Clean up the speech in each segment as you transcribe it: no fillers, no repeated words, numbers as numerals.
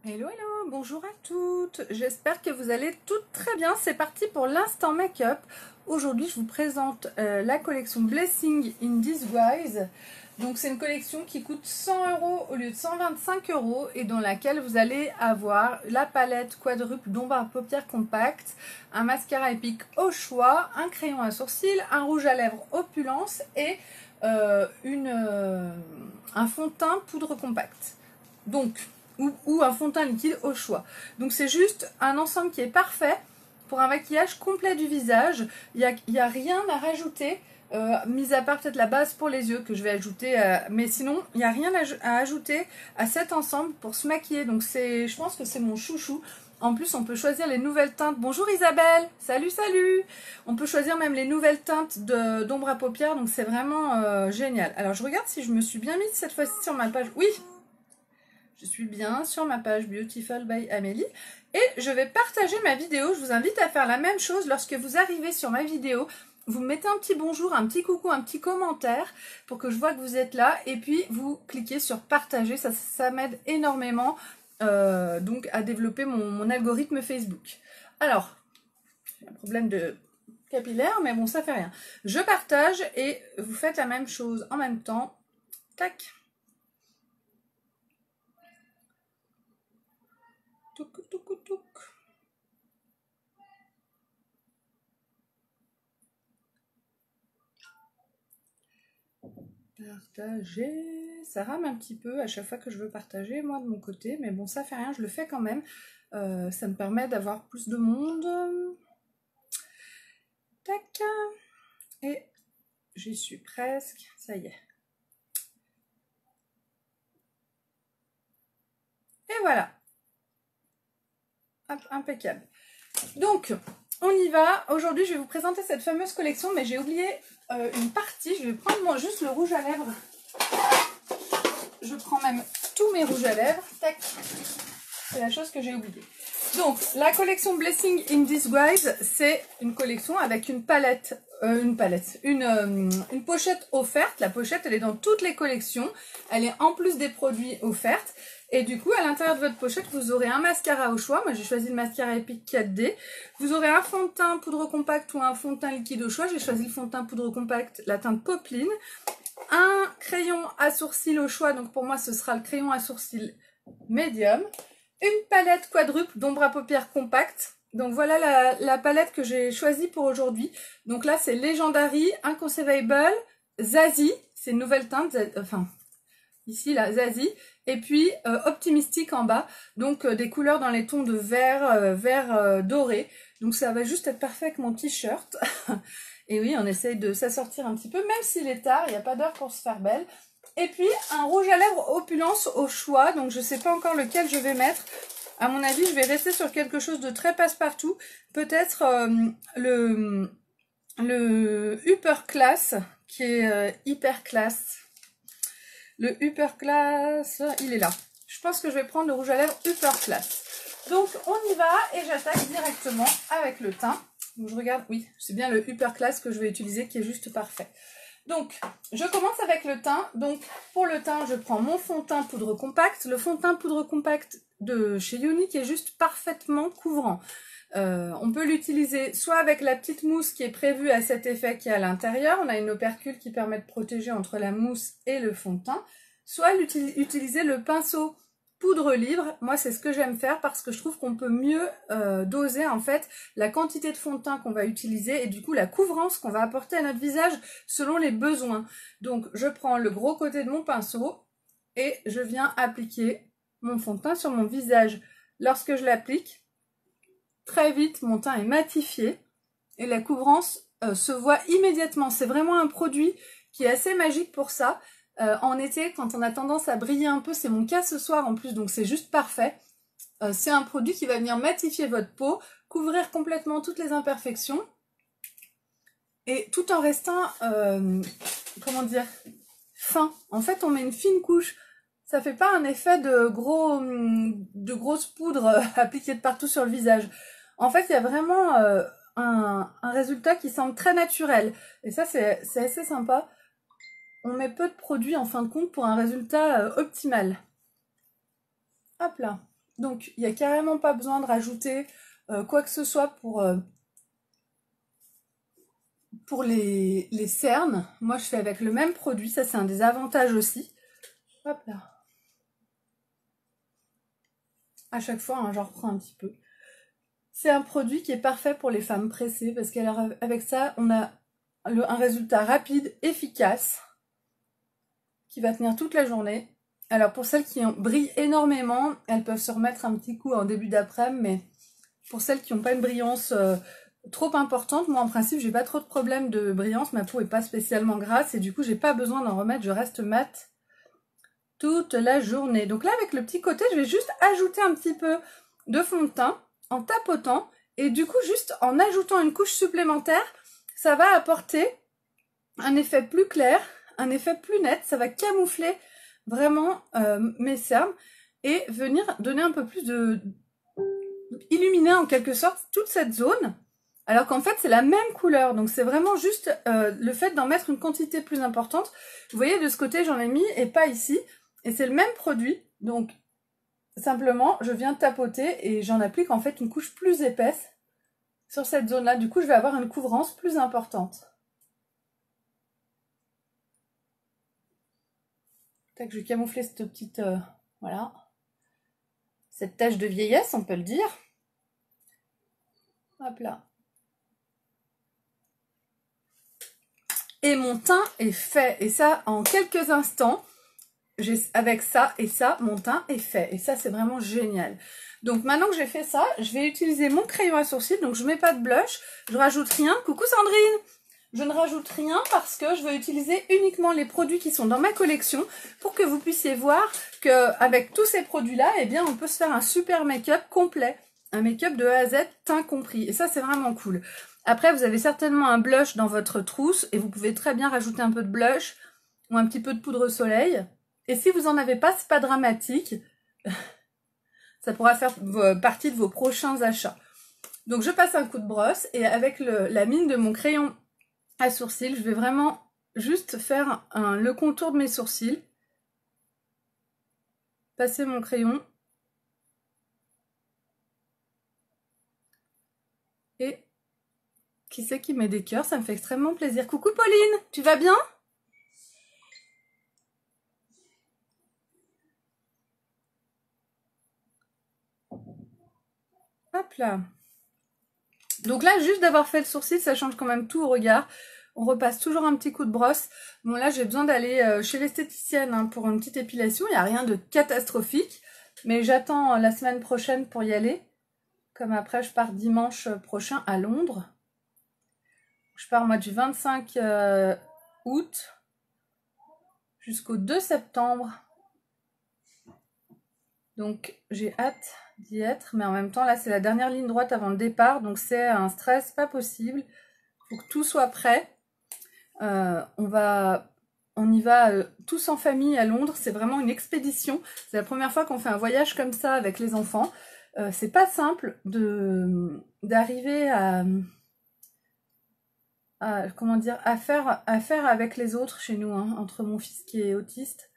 Hello, hello, bonjour à toutes. J'espère que vous allez toutes très bien. C'est parti pour l'instant make-up. Aujourd'hui, je vous présente la collection Blessing in Disguise. Donc, c'est une collection qui coûte 100 € au lieu de 125 € et dans laquelle vous allez avoir la palette quadruple d'ombre à paupières compacte, un mascara épique au choix, un crayon à sourcils, un rouge à lèvres opulence et un fond de teint poudre compacte. Donc, ou un fond de teint liquide au choix. Donc c'est juste un ensemble qui est parfait pour un maquillage complet du visage. Il n'y a rien à rajouter, mis à part peut-être la base pour les yeux que je vais ajouter. Mais sinon, il n'y a rien à ajouter à cet ensemble pour se maquiller. Donc je pense que c'est mon chouchou. En plus, on peut choisir les nouvelles teintes. Bonjour Isabelle, salut, salut. On peut choisir même les nouvelles teintes d'ombre à paupières, donc c'est vraiment génial. Alors, je regarde si je me suis bien mise cette fois-ci sur ma page. Oui, je suis bien sur ma page Beautiful by Amélie et je vais partager ma vidéo. Je vous invite à faire la même chose lorsque vous arrivez sur ma vidéo. Vous mettez un petit bonjour, un petit coucou, un petit commentaire pour que je vois que vous êtes là et puis vous cliquez sur partager. Ça m'aide énormément donc à développer mon algorithme Facebook. Alors, j'ai un problème de capillaire, mais bon, ça fait rien. Je partage et vous faites la même chose en même temps. Tac. Touc, touc, touc. Partager, ça rame un petit peu à chaque fois que je veux partager, moi de mon côté, mais bon, ça fait rien, je le fais quand même. Ça me permet d'avoir plus de monde. Tac, et j'y suis presque, ça y est. Et voilà. Hop, impeccable. Donc, on y va. Aujourd'hui, je vais vous présenter cette fameuse collection, mais j'ai oublié une partie. Je vais prendre juste le rouge à lèvres. Je prends même tous mes rouges à lèvres. Tac. C'est la chose que j'ai oubliée. Donc, la collection Blessing in Disguise, c'est une collection avec une pochette offerte. La pochette, elle est dans toutes les collections. Elle est en plus des produits offerts. Et du coup, à l'intérieur de votre pochette, vous aurez un mascara au choix. Moi, j'ai choisi le mascara Epic 4D. Vous aurez un fond de teint poudre compacte ou un fond de teint liquide au choix. J'ai choisi le fond de teint poudre compacte, la teinte Poplin. Un crayon à sourcils au choix. Donc, pour moi, ce sera le crayon à sourcils médium. Une palette quadruple d'ombre à paupières compacte. Donc voilà la palette que j'ai choisie pour aujourd'hui. Donc là c'est Legendary, Inconceivable, Zazie, c'est une nouvelle teinte, enfin ici là Zazie, et puis Optimistic en bas. Donc des couleurs dans les tons de vert doré. Donc ça va juste être parfait avec mon t-shirt. Et oui, on essaye de s'assortir un petit peu, même s'il est tard, il n'y a pas d'heure pour se faire belle. Et puis un rouge à lèvres opulence au choix, donc je ne sais pas encore lequel je vais mettre. À mon avis, je vais rester sur quelque chose de très passe-partout. Peut-être le Upper Class, qui est hyper classe. Le Upper Class, il est là. Je pense que je vais prendre le rouge à lèvres Upper Class. Donc on y va et j'attaque directement avec le teint. Donc je regarde, oui, c'est bien le Upper Class que je vais utiliser qui est juste parfait. Donc, je commence avec le teint. Donc, pour le teint, je prends mon fond de teint poudre compacte. Le fond de teint poudre compacte de chez Younique est juste parfaitement couvrant. On peut l'utiliser soit avec la petite mousse qui est prévue à cet effet qui est à l'intérieur. On a une opercule qui permet de protéger entre la mousse et le fond de teint. Soit utiliser le pinceau poudre libre. Moi, c'est ce que j'aime faire parce que je trouve qu'on peut mieux doser en fait la quantité de fond de teint qu'on va utiliser et du coup la couvrance qu'on va apporter à notre visage selon les besoins. Donc, je prends le gros côté de mon pinceau et je viens appliquer mon fond de teint sur mon visage. Lorsque je l'applique, très vite, mon teint est matifié et la couvrance se voit immédiatement. C'est vraiment un produit qui est assez magique pour ça. En été, quand on a tendance à briller un peu, c'est mon cas ce soir en plus, donc c'est juste parfait. C'est un produit qui va venir matifier votre peau, couvrir complètement toutes les imperfections, et tout en restant, comment dire, fin. En fait, on met une fine couche. Ça fait pas un effet de grosse poudre appliquée de partout sur le visage. En fait, il y a vraiment un résultat qui semble très naturel. Et ça, c'est assez sympa. On met peu de produits en fin de compte pour un résultat optimal. Hop là. Donc, il n'y a carrément pas besoin de rajouter quoi que ce soit pour les cernes. Moi, je fais avec le même produit. Ça, c'est un des avantages aussi. Hop là. À chaque fois, hein, j'en reprends un petit peu. C'est un produit qui est parfait pour les femmes pressées parce qu'avec ça, on a un résultat rapide, efficace, qui va tenir toute la journée. Alors pour celles qui brillent énormément, elles peuvent se remettre un petit coup en début d'après-midi, mais pour celles qui n'ont pas une brillance trop importante, moi en principe j'ai pas trop de problèmes de brillance, ma peau est pas spécialement grasse et du coup j'ai pas besoin d'en remettre, je reste mate toute la journée. Donc là avec le petit côté, je vais juste ajouter un petit peu de fond de teint en tapotant et du coup juste en ajoutant une couche supplémentaire, ça va apporter un effet plus clair, un effet plus net, ça va camoufler vraiment mes cernes et venir donner un peu plus illuminer en quelque sorte toute cette zone, alors qu'en fait c'est la même couleur, donc c'est vraiment juste le fait d'en mettre une quantité plus importante. Vous voyez, de ce côté j'en ai mis et pas ici, et c'est le même produit, donc simplement je viens tapoter et j'en applique en fait une couche plus épaisse sur cette zone là, du coup je vais avoir une couvrance plus importante. Tac, je vais camoufler cette petite voilà, cette tache de vieillesse, on peut le dire. Hop là. Et mon teint est fait. Et ça, en quelques instants, avec ça et ça, mon teint est fait. Et ça, c'est vraiment génial. Donc maintenant que j'ai fait ça, je vais utiliser mon crayon à sourcils. Donc je mets pas de blush, je rajoute rien. Coucou Sandrine! Je ne rajoute rien parce que je vais utiliser uniquement les produits qui sont dans ma collection pour que vous puissiez voir qu'avec tous ces produits-là, eh bien, on peut se faire un super make-up complet. Un make-up de A à Z, teint compris. Et ça, c'est vraiment cool. Après, vous avez certainement un blush dans votre trousse et vous pouvez très bien rajouter un peu de blush ou un petit peu de poudre soleil. Et si vous n'en avez pas, c'est pas dramatique. Ça pourra faire partie de vos prochains achats. Donc, je passe un coup de brosse et avec la mine de mon crayon à sourcils, je vais vraiment juste faire le contour de mes sourcils. Passer mon crayon. Et qui c'est qui met des cœurs? Ça me fait extrêmement plaisir. Coucou Pauline, tu vas bien? Hop là. Donc là, juste d'avoir fait le sourcil, ça change quand même tout au regard. On repasse toujours un petit coup de brosse. Bon là, j'ai besoin d'aller chez l'esthéticienne hein, pour une petite épilation. Il n'y a rien de catastrophique. Mais j'attends la semaine prochaine pour y aller. Comme après, je pars dimanche prochain à Londres. Je pars moi du 25 août jusqu'au 2 septembre. Donc j'ai hâte d'y être. Mais en même temps, là, c'est la dernière ligne droite avant le départ. Donc c'est un stress pas possible. Il faut que tout soit prêt. On y va tous en famille à Londres, c'est vraiment une expédition. C'est la première fois qu'on fait un voyage comme ça avec les enfants. C'est pas simple d'arriver comment dire, à faire avec les autres chez nous, hein, entre mon fils qui est autiste,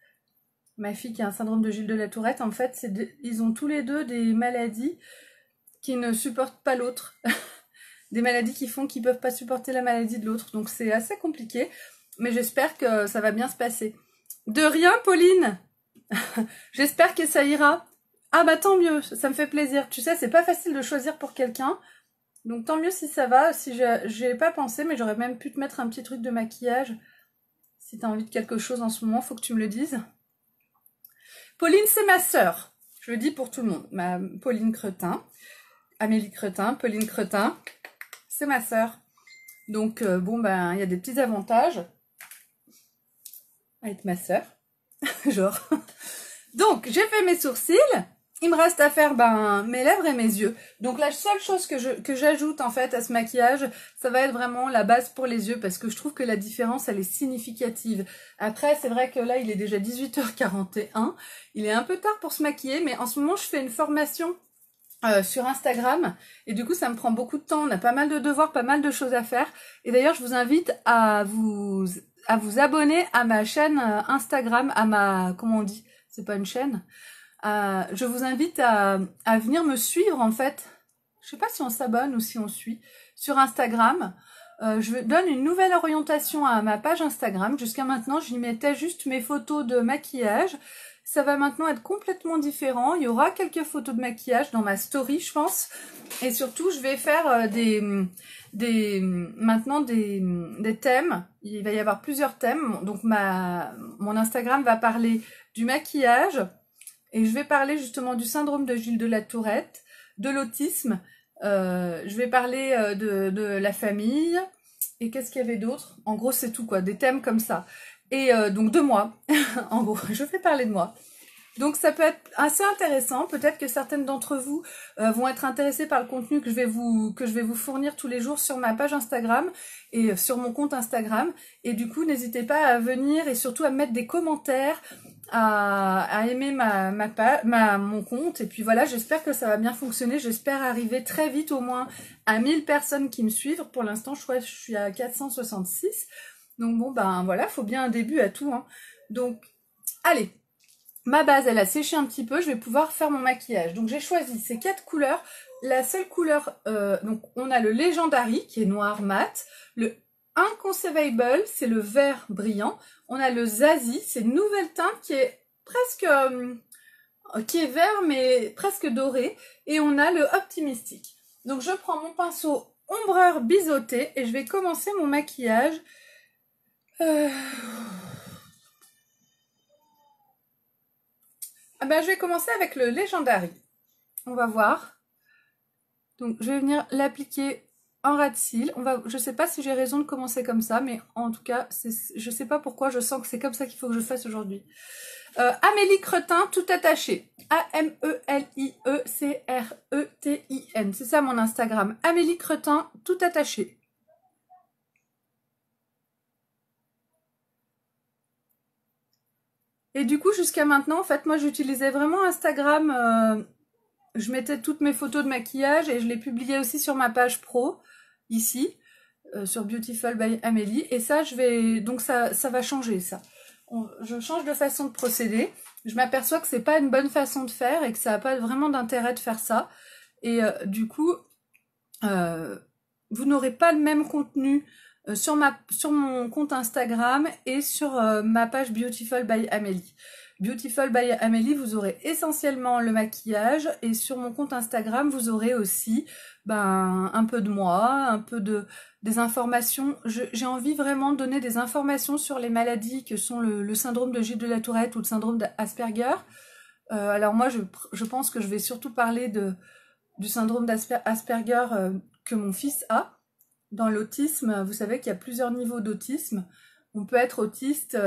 ma fille qui a un syndrome de Gilles de la Tourette. En fait, ils ont tous les deux des maladies qui ne supportent pas l'autre. Des maladies qui font qu'ils peuvent pas supporter la maladie de l'autre. Donc c'est assez compliqué. Mais j'espère que ça va bien se passer. De rien, Pauline. J'espère que ça ira. Ah bah tant mieux, ça me fait plaisir. Tu sais, c'est pas facile de choisir pour quelqu'un. Donc tant mieux si ça va. Si j'ai pas pensé, mais j'aurais même pu te mettre un petit truc de maquillage. Si t'as envie de quelque chose en ce moment, faut que tu me le dises. Pauline, c'est ma sœur. Je le dis pour tout le monde. Pauline Cretin. Amélie Cretin, Pauline Cretin. C'est ma sœur. Donc bon ben, il y a des petits avantages à être ma sœur. Genre. Donc, j'ai fait mes sourcils. Il me reste à faire mes lèvres et mes yeux. Donc la seule chose que j'ajoute en fait à ce maquillage, ça va être vraiment la base pour les yeux parce que je trouve que la différence elle est significative. Après c'est vrai que là il est déjà 18h41, il est un peu tard pour se maquiller mais en ce moment je fais une formation sur Instagram et du coup ça me prend beaucoup de temps, on a pas mal de devoirs, pas mal de choses à faire et d'ailleurs je vous invite à vous abonner à ma chaîne Instagram, comment on dit, c'est pas une chaîne, je vous invite à venir me suivre en fait. Je sais pas si on s'abonne ou si on suit sur Instagram. Je donne une nouvelle orientation à ma page Instagram. Jusqu'à maintenant, j'y mettais juste mes photos de maquillage. Ça va maintenant être complètement différent. Il y aura quelques photos de maquillage dans ma story, je pense. Et surtout, je vais faire maintenant des thèmes. Il va y avoir plusieurs thèmes. Donc, mon Instagram va parler du maquillage. Et je vais parler justement du syndrome de Gilles de la Tourette, de l'autisme. Je vais parler de la famille. Et qu'est-ce qu'il y avait d'autre? En gros, c'est tout quoi. Des thèmes comme ça. Et donc de moi, en gros, je vais parler de moi. Donc ça peut être assez intéressant, peut-être que certaines d'entre vous vont être intéressées par le contenu que je vais vous fournir tous les jours sur ma page Instagram et sur mon compte Instagram. Et du coup, n'hésitez pas à venir et surtout à mettre des commentaires, à aimer mon compte. Et puis voilà, j'espère que ça va bien fonctionner. J'espère arriver très vite au moins à 1000 personnes qui me suivent. Pour l'instant, je crois que je suis à 466. Donc bon, ben voilà, faut bien un début à tout, hein. Donc, allez, ma base, elle a séché un petit peu, je vais pouvoir faire mon maquillage. Donc j'ai choisi ces 4 couleurs. La seule couleur, donc on a le Legendary, qui est noir mat. Le Inconceivable, c'est le vert brillant. On a le Zazie, c'est une nouvelle teinte qui est presque... qui est vert, mais presque doré. Et on a le Optimistic. Donc je prends mon pinceau ombreur biseauté et je vais commencer mon maquillage. Ah ben, je vais commencer avec le Legendary. On va voir. Donc, je vais venir l'appliquer en ras de cils. Je sais pas si j'ai raison de commencer comme ça, mais en tout cas, je sais pas pourquoi, je sens que c'est comme ça qu'il faut que je fasse aujourd'hui. Amélie Cretin, tout attaché. A-M-E-L-I-E-C-R-E-T-I-N. C'est ça mon Instagram. Amélie Cretin, tout attaché. Et du coup, jusqu'à maintenant, en fait, moi, j'utilisais vraiment Instagram. Je mettais toutes mes photos de maquillage et je les publiais aussi sur ma page pro, ici, sur Beautiful by Amélie. Et ça, donc ça va changer, ça. Je change de façon de procéder. Je m'aperçois que c'est pas une bonne façon de faire et que ça n'a pas vraiment d'intérêt de faire ça. Et du coup, vous n'aurez pas le même contenu sur mon compte Instagram et sur ma page Beautiful by Amélie. Beautiful by Amélie, vous aurez essentiellement le maquillage et sur mon compte Instagram, vous aurez aussi un peu de moi, un peu des informations. J'ai envie vraiment de donner des informations sur les maladies que sont le syndrome de Gilles de la Tourette ou le syndrome d'Asperger. Alors moi, je pense que je vais surtout parler du syndrome d'Asperger que mon fils a. Dans l'autisme, vous savez qu'il y a plusieurs niveaux d'autisme. On peut être autiste...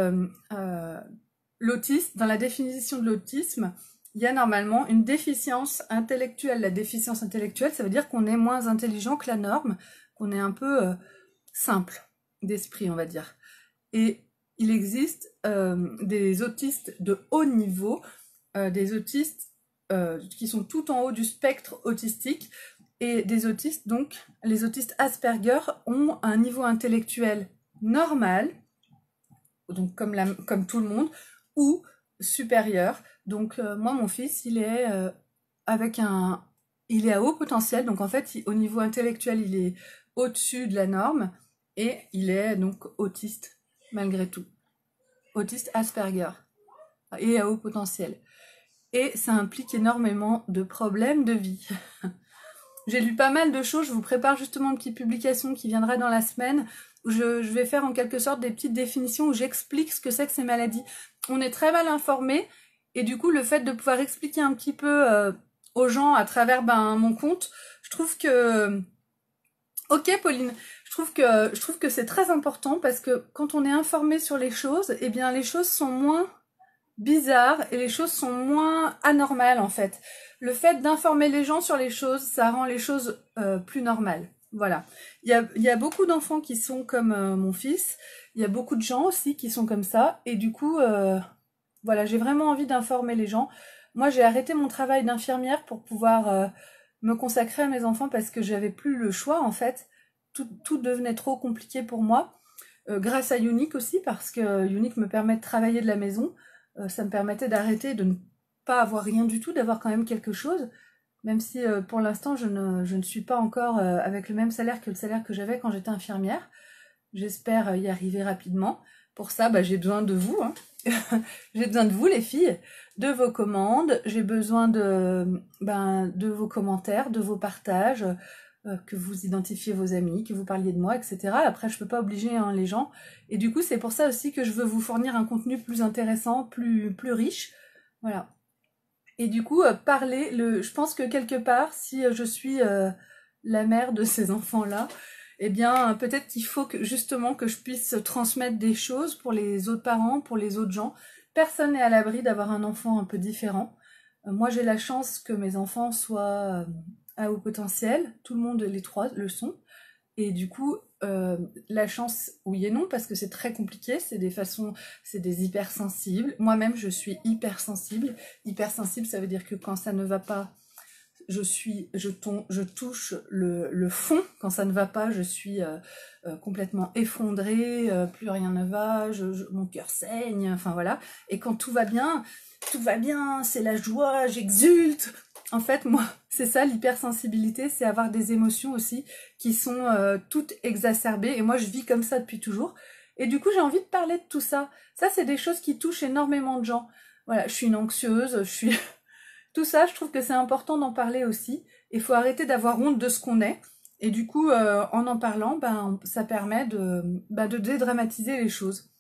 L'autiste, dans la définition de l'autisme, il y a normalement une déficience intellectuelle. La déficience intellectuelle, ça veut dire qu'on est moins intelligent que la norme, qu'on est un peu simple d'esprit, on va dire. Et il existe des autistes de haut niveau, des autistes qui sont tout en haut du spectre autistique, et des autistes, donc les autistes Asperger ont un niveau intellectuel normal, donc comme tout le monde, ou supérieur. Donc moi, mon fils, il est il est à haut potentiel. Donc en fait, au niveau intellectuel, il est au-dessus de la norme et il est donc autiste malgré tout. Autiste Asperger et à haut potentiel. Et ça implique énormément de problèmes de vie. J'ai lu pas mal de choses. Je vous prépare justement une petite publication qui viendra dans la semaine. Je vais faire en quelque sorte des petites définitions où j'explique ce que c'est que ces maladies. On est très mal informés et du coup le fait de pouvoir expliquer un petit peu aux gens à travers mon compte, je trouve que... Ok Pauline, je trouve que c'est très important parce que quand on est informé sur les choses, eh bien les choses sont moins bizarres et les choses sont moins anormales en fait. Le fait d'informer les gens sur les choses, ça rend les choses plus normales. Voilà. Il y a beaucoup d'enfants qui sont comme mon fils. Il y a beaucoup de gens aussi qui sont comme ça. Et du coup, voilà, j'ai vraiment envie d'informer les gens. Moi, j'ai arrêté mon travail d'infirmière pour pouvoir me consacrer à mes enfants parce que j'avais plus le choix en fait. Tout devenait trop compliqué pour moi. Grâce à Unique aussi, parce que Unique me permet de travailler de la maison. Ça me permettait d'arrêter, de ne pas avoir rien du tout, d'avoir quand même quelque chose, même si pour l'instant je ne suis pas encore avec le même salaire que le salaire que j'avais quand j'étais infirmière. J'espère y arriver rapidement. Pour ça, bah, j'ai besoin de vous, hein. J'ai besoin de vous les filles, de vos commandes, j'ai besoin de vos commentaires, de vos partages, que vous identifiez vos amis, que vous parliez de moi, etc. Après, je peux pas obliger hein, les gens. Et du coup, c'est pour ça aussi que je veux vous fournir un contenu plus intéressant, plus riche. Voilà. Et du coup, je pense que quelque part, si je suis la mère de ces enfants-là, eh bien, peut-être qu'il faut que justement que je puisse transmettre des choses pour les autres parents, pour les autres gens. Personne n'est à l'abri d'avoir un enfant un peu différent. Moi, j'ai la chance que mes enfants soient à haut potentiel. Tout le monde, les trois, le sont. Et du coup, la chance, oui et non, parce que c'est très compliqué, c'est des hypersensibles. Moi-même, je suis hypersensible. Hypersensible, ça veut dire que quand ça ne va pas, je touche le fond. Quand ça ne va pas, je suis complètement effondrée, plus rien ne va, mon cœur saigne, enfin voilà. Et quand tout va bien, c'est la joie, j'exulte. En fait, moi, c'est ça l'hypersensibilité, c'est avoir des émotions aussi qui sont toutes exacerbées. Et moi, je vis comme ça depuis toujours. Et du coup, j'ai envie de parler de tout ça. Ça, c'est des choses qui touchent énormément de gens. Voilà, je suis une anxieuse, tout ça, je trouve que c'est important d'en parler aussi. Il faut arrêter d'avoir honte de ce qu'on est. Et du coup, en parlant, ça permet de dédramatiser les choses.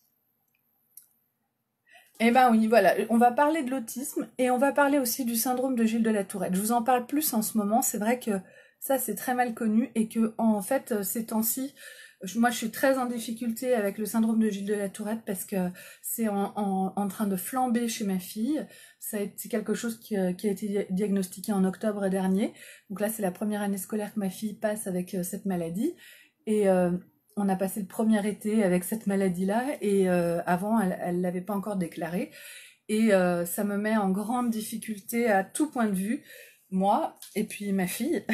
Eh ben oui, voilà, on va parler de l'autisme et on va parler aussi du syndrome de Gilles de la Tourette. Je vous en parle plus en ce moment, c'est vrai que ça c'est très mal connu et que en fait ces temps-ci, moi je suis très en difficulté avec le syndrome de Gilles de la Tourette parce que c'est en train de flamber chez ma fille. C'est quelque chose qui a été diagnostiqué en octobre dernier. Donc là c'est la première année scolaire que ma fille passe avec cette maladie. Et on a passé le premier été avec cette maladie-là et avant, elle l'avait pas encore déclarée. Et ça me met en grande difficulté à tout point de vue, moi et puis ma fille,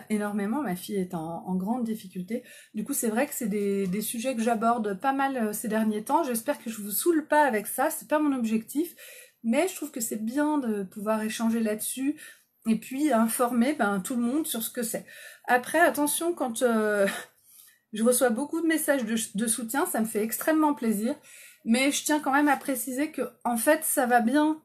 énormément. Ma fille est en grande difficulté. Du coup, c'est vrai que c'est des sujets que j'aborde pas mal ces derniers temps. J'espère que je vous saoule pas avec ça, c'est pas mon objectif. Mais je trouve que c'est bien de pouvoir échanger là-dessus et puis informer tout le monde sur ce que c'est. Après, attention, quand je reçois beaucoup de messages de soutien, ça me fait extrêmement plaisir. Mais je tiens quand même à préciser que, en fait, ça va bien.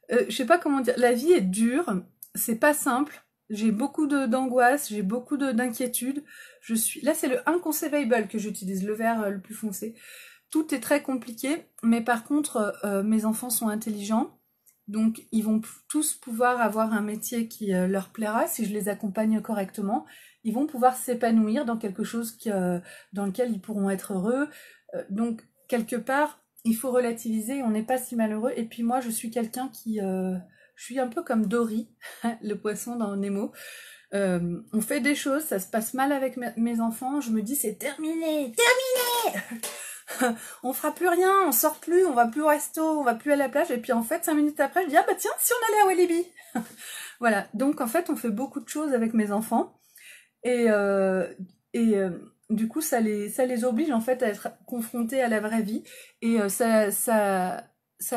Je sais pas comment dire. La vie est dure. C'est pas simple. J'ai beaucoup d'angoisse. J'ai beaucoup d'inquiétude. Là, c'est le Inconcevable que j'utilise, le vert le plus foncé. Tout est très compliqué. Mais par contre, mes enfants sont intelligents. Donc, ils vont tous pouvoir avoir un métier qui leur plaira si je les accompagne correctement. Ils vont pouvoir s'épanouir dans quelque chose dans lequel ils pourront être heureux. Donc, quelque part, il faut relativiser, on n'est pas si malheureux. Et puis moi, je suis quelqu'un je suis un peu comme Dory, le poisson dans Nemo. On fait des choses, ça se passe mal avec mes enfants, je me dis c'est terminé, terminé. On fera plus rien, on sort plus, on va plus au resto, on va plus à la plage. Et puis en fait, 5 minutes après, je dis ah bah tiens, si on allait à Walibi. Voilà, donc en fait, on fait beaucoup de choses avec mes enfants. Et du coup, ça les oblige en fait à être confrontés à la vraie vie. Et ça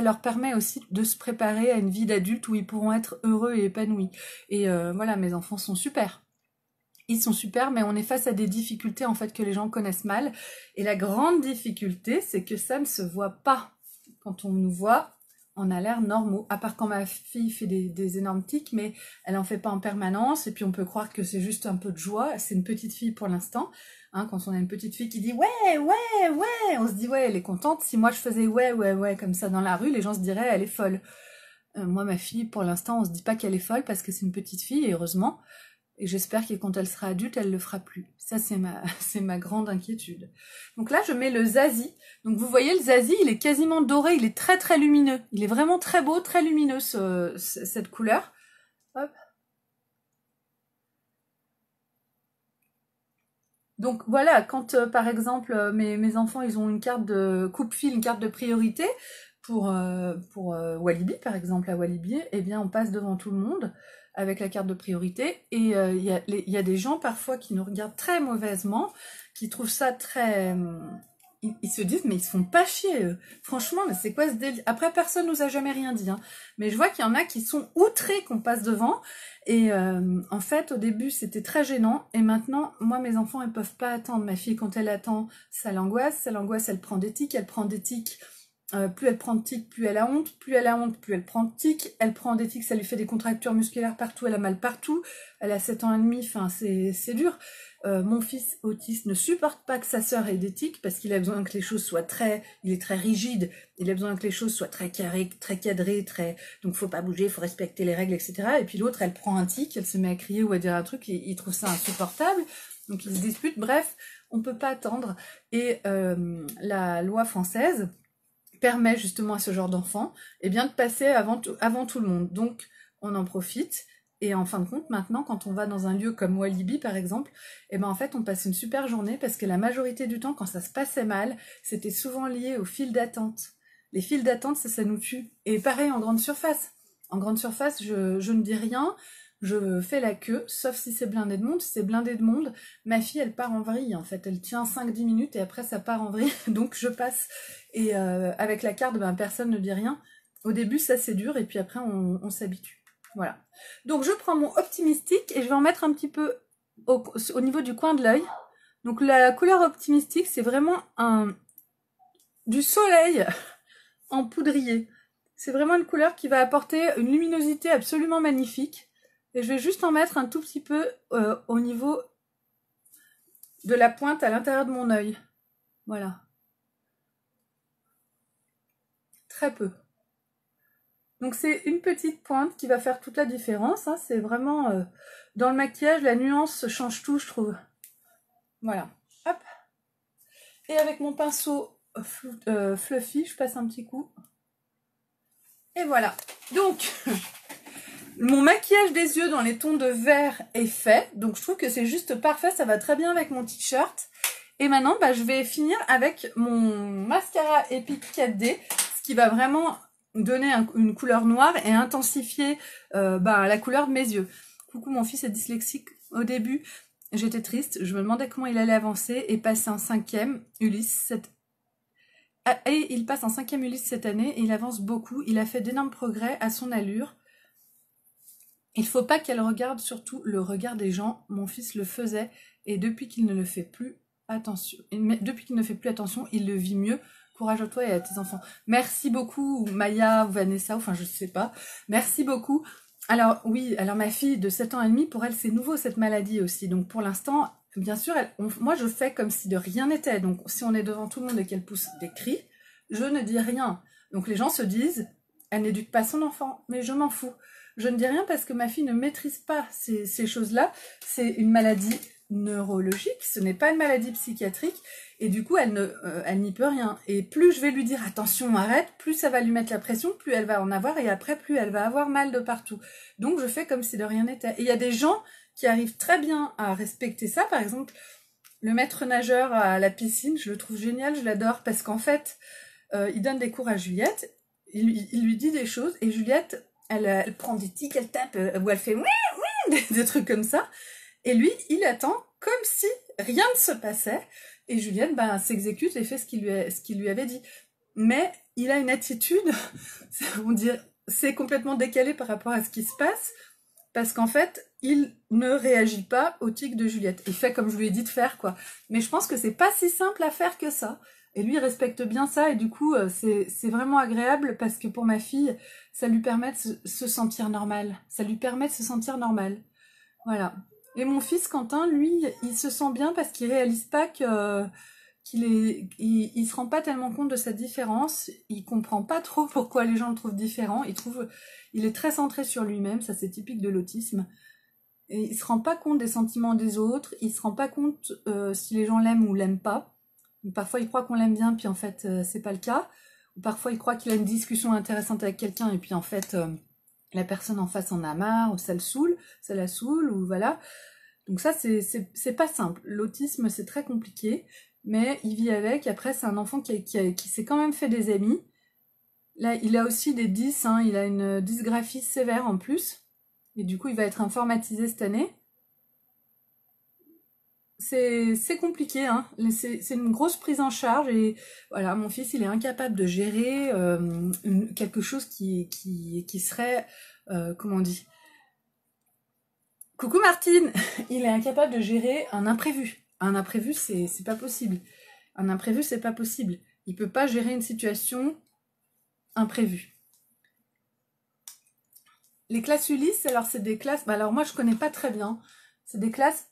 leur permet aussi de se préparer à une vie d'adulte où ils pourront être heureux et épanouis. Et voilà, mes enfants sont super. Ils sont super, mais on est face à des difficultés en fait que les gens connaissent mal. Et la grande difficulté, c'est que ça ne se voit pas. Quand on nous voit, on a l'air normaux. À part quand ma fille fait des énormes tics, mais elle en fait pas en permanence. Et puis on peut croire que c'est juste un peu de joie. C'est une petite fille pour l'instant. Hein, quand on a une petite fille qui dit ouais, ouais, ouais, on se dit ouais, elle est contente. Si moi je faisais ouais, ouais, ouais comme ça dans la rue, les gens se diraient elle est folle. Moi, ma fille, pour l'instant, on se dit pas qu'elle est folle parce que c'est une petite fille, et heureusement. Et j'espère que quand elle sera adulte, elle le fera plus. Ça, c'est ma grande inquiétude. Donc là, je mets le Zazie. Donc vous voyez, le Zazie, il est quasiment doré, il est très très lumineux. Il est vraiment très beau, très lumineux, cette couleur. Hop. Donc voilà, quand par exemple mes enfants ils ont une carte de coupe-fil, une carte de priorité pour Walibi par exemple, à Walibi, eh bien on passe devant tout le monde avec la carte de priorité et il y a des gens parfois qui nous regardent très mauvaisement, qui trouvent ça très ils se disent, mais ils se font pas chier, eux. Franchement, mais c'est quoi ce délire? Après, personne nous a jamais rien dit, hein. Mais je vois qu'il y en a qui sont outrés qu'on passe devant. Et en fait, au début, c'était très gênant. Et maintenant, moi, mes enfants, ils peuvent pas attendre. Ma fille, quand elle attend, ça l'angoisse, elle prend des tics, elle prend des tics. Plus elle prend de tics, plus elle a honte. Plus elle a honte, plus elle prend de tics. Elle prend des tics, ça lui fait des contractures musculaires partout. Elle a mal partout. Elle a 7 ans et demi. Enfin, c'est dur. Mon fils autiste ne supporte pas que sa sœur ait des tics parce qu'il a besoin que les choses soient il est très rigide. Il a besoin que les choses soient très carrées, très cadrées, donc faut pas bouger, faut respecter les règles, etc. Et puis l'autre, elle prend un tic, elle se met à crier ou à dire un truc, et il trouve ça insupportable. Donc ils se disputent. Bref, on peut pas attendre. Et la loi française permet justement à ce genre d'enfant, eh bien, de passer avant tout le monde. Donc, on en profite. Et en fin de compte, maintenant, quand on va dans un lieu comme Walibi, par exemple, eh ben, en fait, on passe une super journée parce que la majorité du temps, quand ça se passait mal, c'était souvent lié aux files d'attente. Les files d'attente, ça nous tue. Et pareil en grande surface. En grande surface, je ne dis rien, je fais la queue, sauf si c'est blindé de monde. Si c'est blindé de monde, ma fille, elle part en vrille, en fait. Elle tient 5-10 minutes et après, ça part en vrille. Donc, je passe. Et avec la carte, ben, personne ne dit rien. Au début, ça, c'est dur. Et puis après, on s'habitue. Voilà. Donc, je prends mon optimistique et je vais en mettre un petit peu au niveau du coin de l'œil. Donc, la couleur optimistique, c'est vraiment du soleil en poudrier. C'est vraiment une couleur qui va apporter une luminosité absolument magnifique. Et je vais juste en mettre un tout petit peu au niveau de la pointe à l'intérieur de mon œil. Voilà. Très peu. Donc c'est une petite pointe qui va faire toute la différence. Hein. C'est vraiment... dans le maquillage, la nuance change tout, je trouve. Voilà. Hop. Et avec mon pinceau fluffy, je passe un petit coup. Et voilà. Donc... mon maquillage des yeux dans les tons de vert est fait, donc je trouve que c'est juste parfait, ça va très bien avec mon t-shirt. Et maintenant, bah, je vais finir avec mon mascara Epic 4D, ce qui va vraiment donner une couleur noire et intensifier la couleur de mes yeux. Coucou, mon fils est dyslexique. Au début, j'étais triste, je me demandais comment il allait avancer et passer en 5e Ulysse. Et il passe en 5e Ulysse cette année et il avance beaucoup, il a fait d'énormes progrès à son allure. Il ne faut pas qu'elle regarde surtout le regard des gens. Mon fils le faisait et depuis qu'il ne fait plus attention, il le vit mieux. Courage à toi et à tes enfants. Merci beaucoup Maya ou Vanessa, enfin je sais pas. Merci beaucoup. Alors oui, alors ma fille de 7 ans et demi, pour elle c'est nouveau cette maladie aussi. Donc pour l'instant, bien sûr, moi je fais comme si de rien n'était. Donc si on est devant tout le monde et qu'elle pousse des cris, je ne dis rien. Donc les gens se disent, elle n'éduque pas son enfant, mais je m'en fous. Je ne dis rien parce que ma fille ne maîtrise pas ces choses-là. C'est une maladie neurologique, ce n'est pas une maladie psychiatrique. Et du coup, elle n'y peut rien. Et plus je vais lui dire attention, arrête, plus ça va lui mettre la pression, plus elle va en avoir. Et après, plus elle va avoir mal de partout. Donc, je fais comme si de rien n'était. Et il y a des gens qui arrivent très bien à respecter ça. Par exemple, le maître nageur à la piscine, je le trouve génial, je l'adore. Parce qu'en fait, il donne des cours à Juliette. Il lui dit des choses. Et Juliette... Elle prend des tics, elle tape, ou elle fait des trucs comme ça. Et lui, il attend comme si rien ne se passait. Et Juliette s'exécute et fait ce qu'il lui avait dit. Mais il a une attitude, on dirait, c'est complètement décalé par rapport à ce qui se passe. Parce qu'en fait, il ne réagit pas aux tics de Juliette. Il fait comme je lui ai dit de faire, quoi. Mais je pense que c'est pas si simple à faire que ça. Et lui, il respecte bien ça, et du coup, c'est vraiment agréable, parce que pour ma fille, ça lui permet de se sentir normal. Ça lui permet de se sentir normal. Voilà. Et mon fils, Quentin, lui, il se sent bien parce qu'il réalise pas il se rend pas tellement compte de sa différence, il comprend pas trop pourquoi les gens le trouvent différent, il est très centré sur lui-même, ça c'est typique de l'autisme. Et il se rend pas compte des sentiments des autres, il se rend pas compte si les gens l'aiment ou l'aiment pas. Parfois, il croit qu'on l'aime bien, puis en fait, c'est pas le cas. Ou parfois, il croit qu'il a une discussion intéressante avec quelqu'un, et puis en fait, la personne en face en a marre, ou ça la saoule, ou voilà. Donc ça, c'est pas simple. L'autisme, c'est très compliqué, mais il vit avec. Après, c'est un enfant qui s'est quand même fait des amis. Là, il a aussi des 10, hein, il a une dysgraphie sévère en plus. Et du coup, il va être informatisé cette année. c'est compliqué, hein. C'est une grosse prise en charge et voilà, mon fils il est incapable de gérer quelque chose qui serait, comment on dit? Coucou Martine, il est incapable de gérer un imprévu. Un imprévu c'est pas possible. Un imprévu c'est pas possible. Il peut pas gérer une situation imprévue. Les classes Ulysse, alors c'est des classes, bah alors moi je connais pas très bien. C'est des classes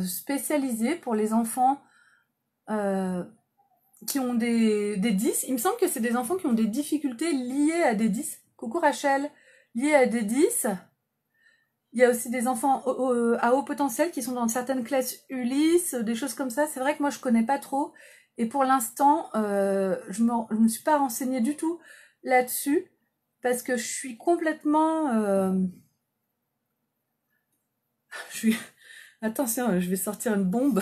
spécialisées pour les enfants qui ont des 10. Il me semble que c'est des enfants qui ont des difficultés liées à des 10. Coucou Rachel, liées à des 10. Il y a aussi des enfants à haut potentiel qui sont dans certaines classes Ulysse, des choses comme ça. C'est vrai que moi je connais pas trop. Et pour l'instant, je me suis pas renseignée du tout là-dessus. Parce que je suis complètement... Attention, je vais sortir une bombe.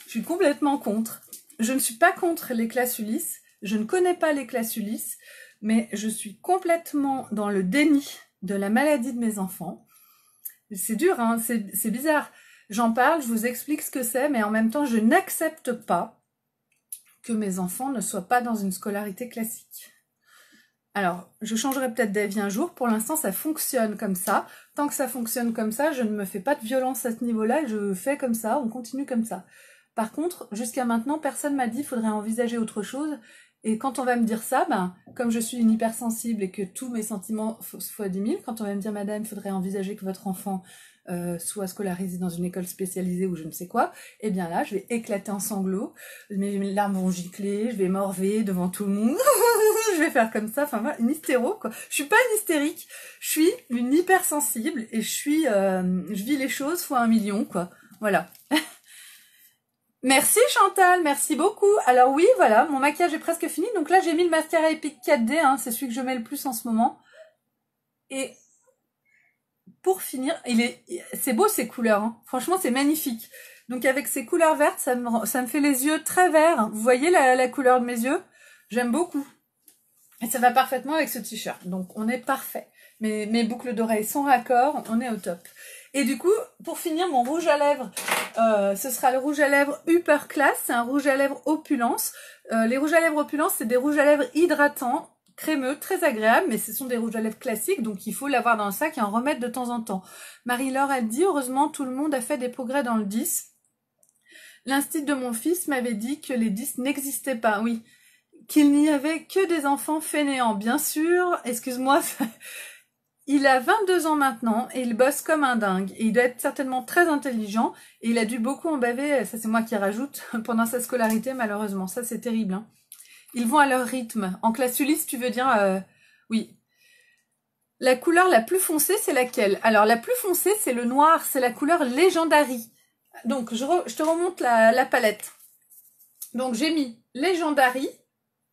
Je suis complètement contre. Je ne suis pas contre les classes Ulysse. Je ne connais pas les classes Ulysse. Mais je suis complètement dans le déni de la maladie de mes enfants. C'est dur, hein, c'est bizarre. J'en parle, je vous explique ce que c'est, mais en même temps, je n'accepte pas que mes enfants ne soient pas dans une scolarité classique. Alors, je changerai peut-être d'avis un jour. Pour l'instant, ça fonctionne comme ça. Tant que ça fonctionne comme ça, je ne me fais pas de violence à ce niveau-là. Je fais comme ça, on continue comme ça. Par contre, jusqu'à maintenant, personne m'a dit qu'il faudrait envisager autre chose. Et quand on va me dire ça, ben, comme je suis une hypersensible et que tous mes sentiments fois 10 000, quand on va me dire, madame, il faudrait envisager que votre enfant soit scolarisé dans une école spécialisée ou je ne sais quoi, eh bien là, je vais éclater en sanglots, mes larmes vont gicler, je vais morver devant tout le monde, je vais faire comme ça, enfin voilà, une hystéro, quoi. Je suis pas une hystérique, je suis une hypersensible et je vis les choses fois 1 million, quoi. Voilà. Merci Chantal, merci beaucoup. Alors oui, voilà, mon maquillage est presque fini. Donc là, j'ai mis le mascara Epic 4D, hein, c'est celui que je mets le plus en ce moment. Et pour finir, c'est beau ces couleurs, hein. Franchement, c'est magnifique. Donc avec ces couleurs vertes, ça me fait les yeux très verts. Vous voyez la couleur de mes yeux? J'aime beaucoup. Et ça va parfaitement avec ce t-shirt. Donc on est parfait. Mes boucles d'oreilles sont raccord, on est au top. Et du coup, pour finir, mon rouge à lèvres, ce sera le rouge à lèvres Upper Class. C'est un rouge à lèvres opulence. Les rouges à lèvres opulence, c'est des rouges à lèvres hydratants, crémeux, très agréables, mais ce sont des rouges à lèvres classiques, donc il faut l'avoir dans le sac et en remettre de temps en temps. Marie-Laure, elle dit, heureusement, tout le monde a fait des progrès dans le 10. L'instit de mon fils m'avait dit que les 10 n'existaient pas, oui. Qu'il n'y avait que des enfants fainéants, bien sûr. Excuse-moi, il a 22 ans maintenant et il bosse comme un dingue. Et il doit être certainement très intelligent et il a dû beaucoup en baver, ça c'est moi qui rajoute, pendant sa scolarité malheureusement. Ça c'est terrible, hein. Ils vont à leur rythme. En classe Ulysse, tu veux dire... oui. La couleur la plus foncée, c'est laquelle? Alors la plus foncée, c'est le noir, c'est la couleur Legendary. Donc je te remonte la palette. Donc j'ai mis Legendary,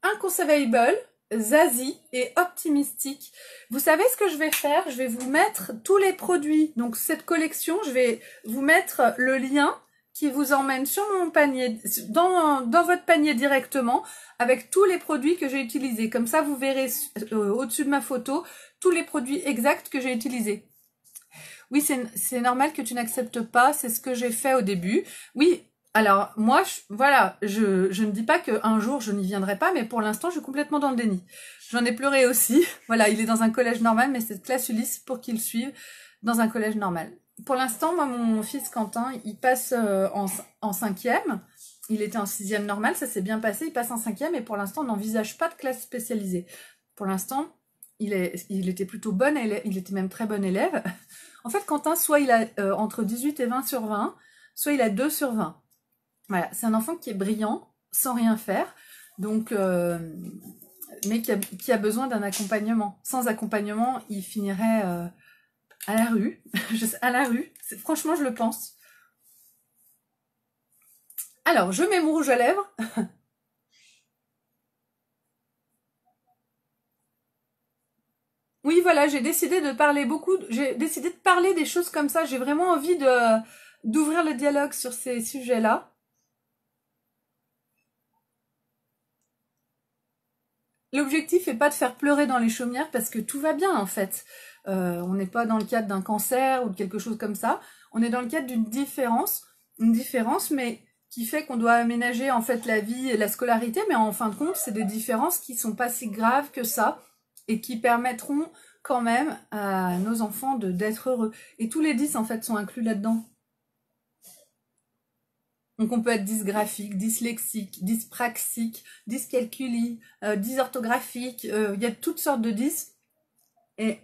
Inconceivable, Zazie et Optimistic. Vous savez ce que je vais faire? Je vais vous mettre tous les produits. Donc cette collection, je vais vous mettre le lien qui vous emmène sur mon panier, dans votre panier directement, avec tous les produits que j'ai utilisés. Comme ça, vous verrez au-dessus de ma photo tous les produits exacts que j'ai utilisés. Oui, c'est normal que tu n'acceptes pas, c'est ce que j'ai fait au début. Oui, alors moi, voilà, je ne dis pas qu'un jour je n'y viendrai pas, mais pour l'instant, je suis complètement dans le déni. J'en ai pleuré aussi. Voilà, il est dans un collège normal, mais c'est classe Ulysse pour qu'il suive dans un collège normal. Pour l'instant, moi, mon fils Quentin, il passe en 5e. Il était en 6e normal, ça s'est bien passé. Il passe en 5e et pour l'instant, on n'envisage pas de classe spécialisée. Pour l'instant, il était plutôt bon élève, il était même très bon élève. En fait, Quentin, soit il a entre 18 et 20 sur 20, soit il a 2 sur 20. Voilà, c'est un enfant qui est brillant, sans rien faire, donc, mais qui a besoin d'un accompagnement. Sans accompagnement, il finirait à la rue. À la rue, franchement, je le pense. Alors, je mets mon rouge à lèvres. Oui, voilà, j'ai décidé de parler j'ai décidé de parler des choses comme ça. J'ai vraiment envie d'ouvrir le dialogue sur ces sujets-là. L'objectif n'est pas de faire pleurer dans les chaumières parce que tout va bien en fait. On n'est pas dans le cadre d'un cancer ou de quelque chose comme ça. On est dans le cadre d'une différence, mais qui fait qu'on doit aménager en fait la vie et la scolarité, mais en fin de compte, c'est des différences qui sont pas si graves que ça et qui permettront quand même à nos enfants d'être heureux. Et tous les 10 en fait sont inclus là-dedans. Donc on peut être dysgraphique, dyslexique, dyspraxique, dyscalculie, dysorthographique, il y a toutes sortes de 10. Et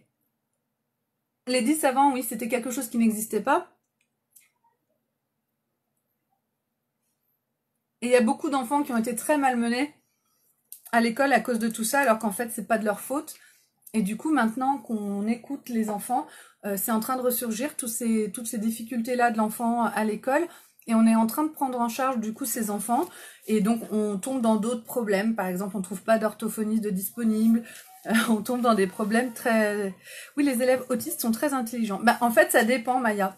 les 10 avant, oui, c'était quelque chose qui n'existait pas. Et il y a beaucoup d'enfants qui ont été très malmenés à l'école à cause de tout ça, alors qu'en fait, c'est pas de leur faute. Et du coup, maintenant qu'on écoute les enfants, c'est en train de ressurgir toutes ces difficultés-là de l'enfant à l'école. Et on est en train de prendre en charge du coup ces enfants. Et donc, on tombe dans d'autres problèmes. Par exemple, on ne trouve pas d'orthophoniste de disponible. On tombe dans des problèmes très... Oui, les élèves autistes sont très intelligents. Bah, en fait, ça dépend, Maya.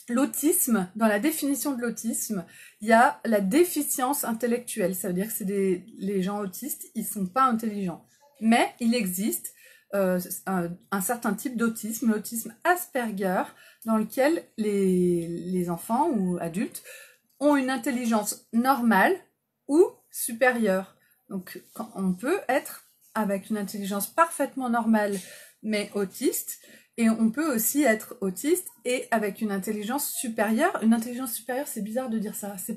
L'autisme, dans la définition de l'autisme, il y a la déficience intellectuelle. Ça veut dire que les gens autistes, ils sont pas intelligents. Mais il existe un certain type d'autisme, l'autisme Asperger, dans lequel les enfants ou adultes ont une intelligence normale ou supérieure. Donc, on peut être avec une intelligence parfaitement normale, mais autiste, et on peut aussi être autiste et avec une intelligence supérieure. Une intelligence supérieure, c'est bizarre de dire ça. C'est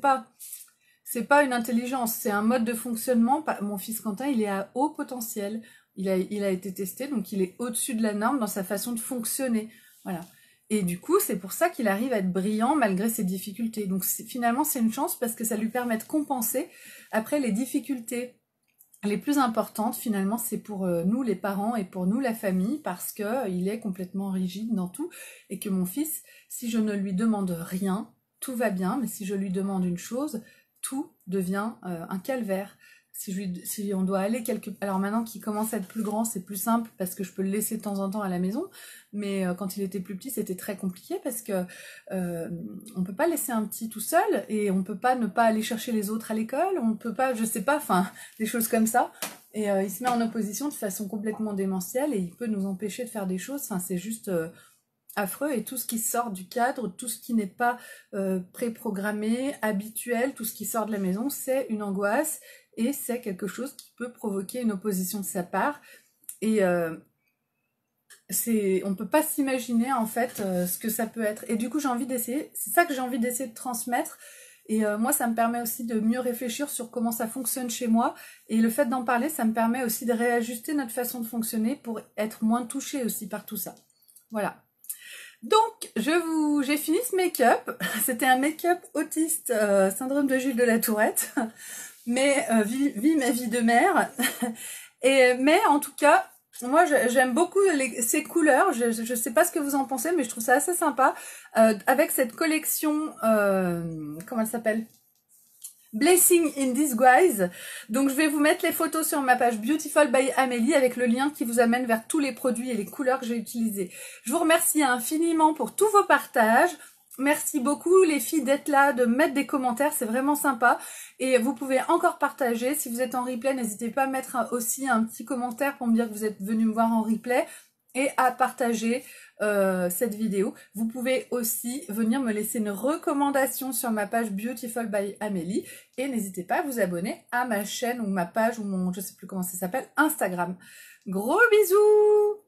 pas une intelligence, c'est un mode de fonctionnement. Mon fils Quentin, il est à haut potentiel. Il a été testé, donc il est au-dessus de la norme dans sa façon de fonctionner. Voilà. Et du coup, c'est pour ça qu'il arrive à être brillant malgré ses difficultés. Donc finalement, c'est une chance parce que ça lui permet de compenser après les difficultés. Les plus importantes, finalement, c'est pour nous les parents et pour nous la famille, parce qu'il est complètement rigide dans tout, et que mon fils, si je ne lui demande rien, tout va bien, mais si je lui demande une chose, tout devient un calvaire. Si on doit aller quelque... Alors maintenant qu'il commence à être plus grand, c'est plus simple, parce que je peux le laisser de temps en temps à la maison, mais quand il était plus petit, c'était très compliqué, parce que on peut pas laisser un petit tout seul, et on peut pas ne pas aller chercher les autres à l'école, on peut pas, je sais pas, enfin, des choses comme ça, et il se met en opposition de façon complètement démentielle, et il peut nous empêcher de faire des choses, enfin, c'est juste... affreux, et tout ce qui sort du cadre, tout ce qui n'est pas préprogrammé, habituel, tout ce qui sort de la maison, c'est une angoisse, et c'est quelque chose qui peut provoquer une opposition de sa part, et on peut pas s'imaginer en fait ce que ça peut être, et du coup j'ai envie d'essayer, c'est ça que j'ai envie d'essayer de transmettre, et moi ça me permet aussi de mieux réfléchir sur comment ça fonctionne chez moi, et le fait d'en parler, ça me permet aussi de réajuster notre façon de fonctionner pour être moins touché aussi par tout ça. Voilà. Donc, j'ai fini ce make-up. C'était un make-up autiste, syndrome de Jules de la Tourette. Mais vis ma vie de mère. Mais en tout cas, moi j'aime beaucoup ces couleurs. Je sais pas ce que vous en pensez, mais je trouve ça assez sympa. Avec cette collection, comment elle s'appelle ? Blessing in Disguise. Donc je vais vous mettre les photos sur ma page Beautiful by Amélie avec le lien qui vous amène vers tous les produits et les couleurs que j'ai utilisés. Je vous remercie infiniment pour tous vos partages. Merci beaucoup les filles d'être là, de mettre des commentaires, c'est vraiment sympa. Et vous pouvez encore partager. Si vous êtes en replay, n'hésitez pas à mettre aussi un petit commentaire pour me dire que vous êtes venu me voir en replay et à partager cette vidéo. Vous pouvez aussi venir me laisser une recommandation sur ma page Beautiful by Amélie et n'hésitez pas à vous abonner à ma chaîne ou ma page ou mon, je sais plus comment ça s'appelle, Instagram. Gros bisous!